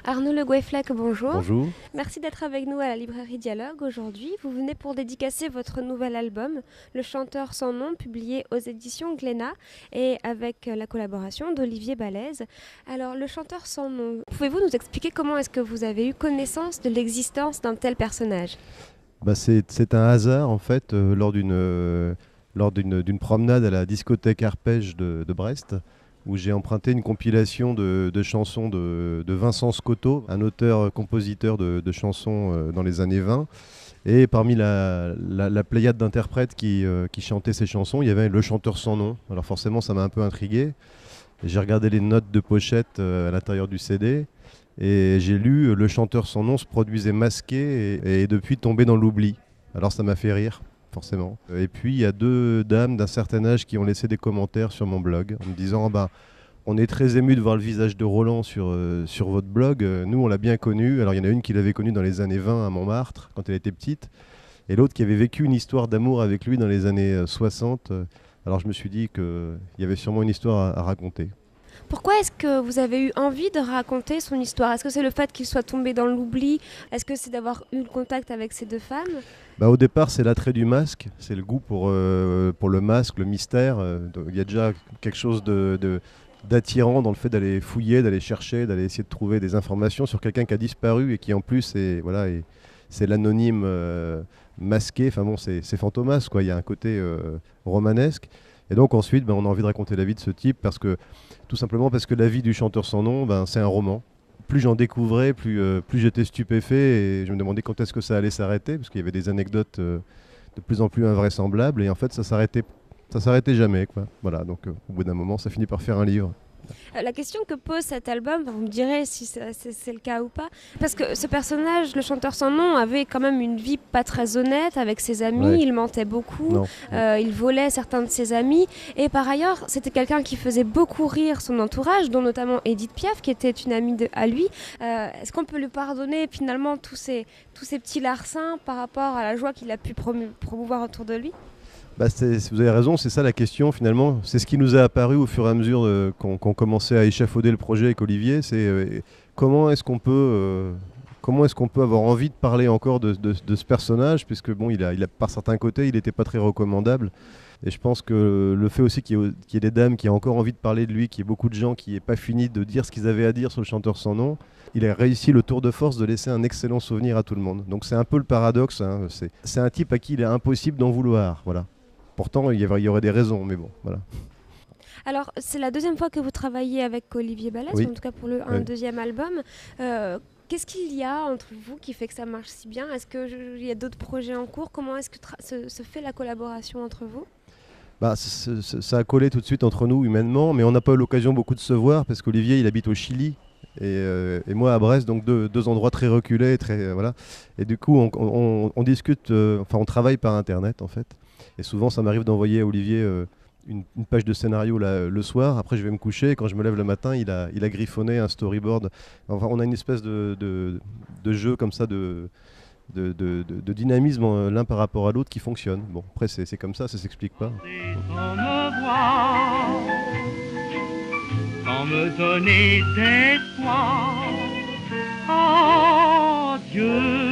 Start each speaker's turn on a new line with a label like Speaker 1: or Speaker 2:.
Speaker 1: Arnaud Le Goueflac, bonjour.
Speaker 2: Bonjour.
Speaker 1: Merci d'être avec nous à la librairie Dialogue aujourd'hui. Vous venez pour dédicacer votre nouvel album, Le chanteur sans nom, publié aux éditions Glénat et avec la collaboration d'Olivier Balèze. Alors, Le chanteur sans nom, pouvez-vous nous expliquer comment est-ce que vous avez eu connaissance de l'existence d'un tel personnage ?
Speaker 2: C'est un hasard en fait lors d'une promenade à la discothèque Arpège de Brest où j'ai emprunté une compilation de chansons de Vincent Scotto, un auteur-compositeur de chansons dans les années 20. Et parmi la pléiade d'interprètes qui chantaient ces chansons, il y avait le chanteur sans nom. Alors forcément, ça m'a un peu intrigué. J'ai regardé les notes de pochette à l'intérieur du CD et j'ai lu Le chanteur sans nom se produisait masqué et est depuis tombé dans l'oubli. Alors ça m'a fait rire, forcément. Et puis il y a deux dames d'un certain âge qui ont laissé des commentaires sur mon blog en me disant on est très ému de voir le visage de Roland sur votre blog. Nous, on l'a bien connu. Alors, il y en a une qui l'avait connu dans les années 20 à Montmartre, quand elle était petite, et l'autre qui avait vécu une histoire d'amour avec lui dans les années 60. Alors, je me suis dit qu'il y avait sûrement une histoire à raconter.
Speaker 1: Pourquoi est-ce que vous avez eu envie de raconter son histoire ? Est-ce que c'est le fait qu'il soit tombé dans l'oubli ? Est-ce que c'est d'avoir eu le contact avec ces deux femmes ?
Speaker 2: Au départ, c'est l'attrait du masque, c'est le goût pour le masque, le mystère. Il y a déjà quelque chose d'attirant dans le fait d'aller fouiller, d'aller chercher, d'aller essayer de trouver des informations sur quelqu'un qui a disparu et qui en plus c'est l'anonyme masqué. Enfin bon, c'est fantomas, quoi. Il y a un côté romanesque. Et donc ensuite, on a envie de raconter la vie de ce type tout simplement parce que la vie du chanteur sans nom, c'est un roman. Plus j'en découvrais, plus j'étais stupéfait et je me demandais quand est-ce que ça allait s'arrêter, parce qu'il y avait des anecdotes de plus en plus invraisemblables et en fait ça s'arrêtait jamais, quoi. Voilà, donc au bout d'un moment ça finit par faire un livre.
Speaker 1: La question que pose cet album, vous me direz si c'est le cas ou pas, parce que ce personnage, le chanteur sans nom, avait quand même une vie pas très honnête avec ses amis,
Speaker 2: Ouais.
Speaker 1: il mentait beaucoup,
Speaker 2: Non.
Speaker 1: il volait certains de ses amis, et par ailleurs, c'était quelqu'un qui faisait beaucoup rire son entourage, dont notamment Edith Piaf, qui était une amie à lui. Est-ce qu'on peut lui pardonner finalement tous ces petits larcins par rapport à la joie qu'il a pu promouvoir autour de lui ?
Speaker 2: Vous avez raison, c'est ça la question finalement. C'est ce qui nous a apparu au fur et à mesure qu'on commençait à échafauder le projet avec Olivier. C'est comment est-ce qu'on peut avoir envie de parler encore de ce personnage, puisque il a par certains côtés, il n'était pas très recommandable. Et je pense que le fait aussi qu'il y ait des dames qui aient encore envie de parler de lui, qu'il y ait beaucoup de gens qui n'aient pas fini de dire ce qu'ils avaient à dire sur le chanteur sans nom, il a réussi le tour de force de laisser un excellent souvenir à tout le monde. Donc c'est un peu le paradoxe, hein. C'est un type à qui il est impossible d'en vouloir. Voilà. Pourtant, il y aurait des raisons, mais bon, voilà.
Speaker 1: Alors, c'est la deuxième fois que vous travaillez avec Olivier Balèze,
Speaker 2: Oui.
Speaker 1: en tout cas pour un deuxième album. Qu'est-ce qu'il y a entre vous qui fait que ça marche si bien ? Est-ce qu'il y a d'autres projets en cours ? Comment est-ce que se fait la collaboration entre vous ?
Speaker 2: Ça a collé tout de suite entre nous humainement, mais on n'a pas eu l'occasion beaucoup de se voir parce qu'Olivier il habite au Chili et moi à Brest, donc deux endroits très reculés, voilà. Et du coup on discute, on travaille par internet en fait. Et souvent ça m'arrive d'envoyer à Olivier une page de scénario le soir. Après je vais me coucher et quand je me lève le matin il a griffonné un storyboard. Enfin on a une espèce de jeu comme ça de dynamisme l'un par rapport à l'autre qui fonctionne. Bon, après c'est comme ça s'explique pas.
Speaker 3: Sans me voir, sans me donner d'espoir, adieu.